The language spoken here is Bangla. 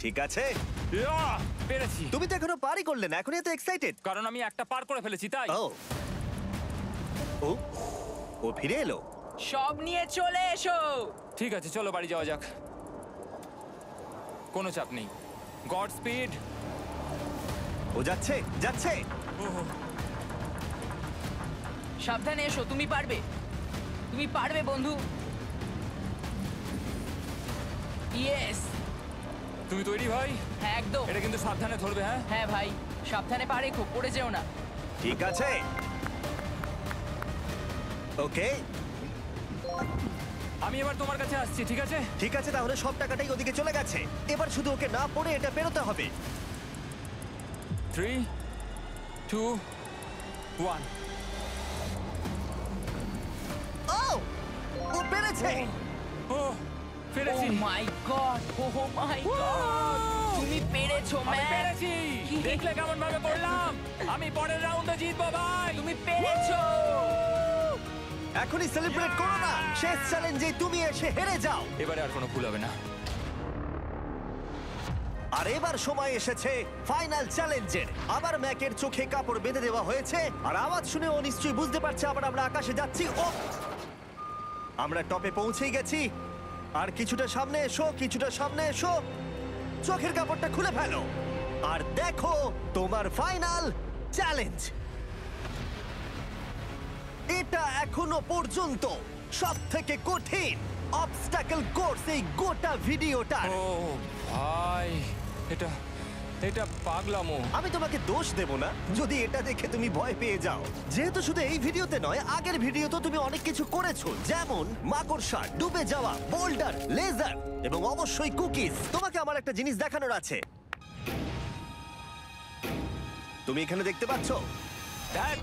ঠিক আছে, ইয়াহ! পেরেছি। তুমি তো এখনো পারই করলে না, এখন এত এক্সাইটেড। কারণ আমি একটা পার করে ফেলেছি তাই। ও ও ও ফিরে এলো। সব নিয়ে চলে এসো। ঠিক আছে, চলো বাড়ি যাওয়া যাক। কোনো চাপ নেই। God speed. ও যাচ্ছে যাচ্ছে। সাবধানে এসো, তুমি পারবে, তুমি পারবে বন্ধু। ইয়েস। তুমি তৈরি ভাই? হ্যাঁ একদম। এটা কিন্তু সাবধানে ধরবে, হ্যাঁ? হ্যাঁ ভাই, সাবধানে পারে, খুব পড়ে যেও না। ঠিক আছে, ওকে আমি এবার তোমার কাছে আসছি, ঠিক আছে? ঠিক আছে, তাহলে সব টাকাটাই ওদিকে চলে গেছে। এবার শুধু ওকে না পড়ে এটা পেরোতে হবে। 3, 2, 1। ও ও পেরেছে। ও পেরেছি। ও মাই গড, ও মাই গড, তুমি পেরেছো আমি ম্যান। পেরেছি। দেখলে কেমন ভাবে করলাম? আমি পরের রাউন্ডে জিতবো ভাই। তুমি পেরেছো। এখনই সেলিব্রেট করো না, শেষ চ্যালেঞ্জে তুমি এসে হেরে যাও। এবারে আর কোনো ভুল হবে না। আর এবার সময় এসেছে ফাইনাল চ্যালেঞ্জের। আবার ম্যাকের চোখে কাপড় বেঁধে দেওয়া হয়েছে, আর আওয়াজ শুনে ও নিশ্চয়ই বুঝতে পারছে আবার আমরা আকাশে যাচ্ছি। ও আমরা টপে পৌঁছেই গেছি। আর কিছুটা সামনে এসো, কিছুটা সামনে এসো, চোখের কাপড়টা খুলে ফেলো আর দেখো তোমার ফাইনাল চ্যালেঞ্জ। এটা এখনো পর্যন্ত সবথেকে কঠিন অবস্টাকল কোর্স এই গোটা ভিডিওটা। ও ভাই, এটা এটা পাগলামো। আমি তোমাকে দোষ দেব না যদি এটা দেখে তুমি ভয় পেয়ে যাও, যেহেতু শুধু এই ভিডিওতে নয়, আগের ভিডিওতে তুমি অনেক কিছু করেছো, যেমন মাকড়সা, ডুবে যাওয়া, বোল্ডার, লেজার এবং অবশ্যই কুকিজ। তোমাকে আমার একটা জিনিস দেখানোর আছে। তুমি এখানে দেখতে পাচ্ছো? দেখ,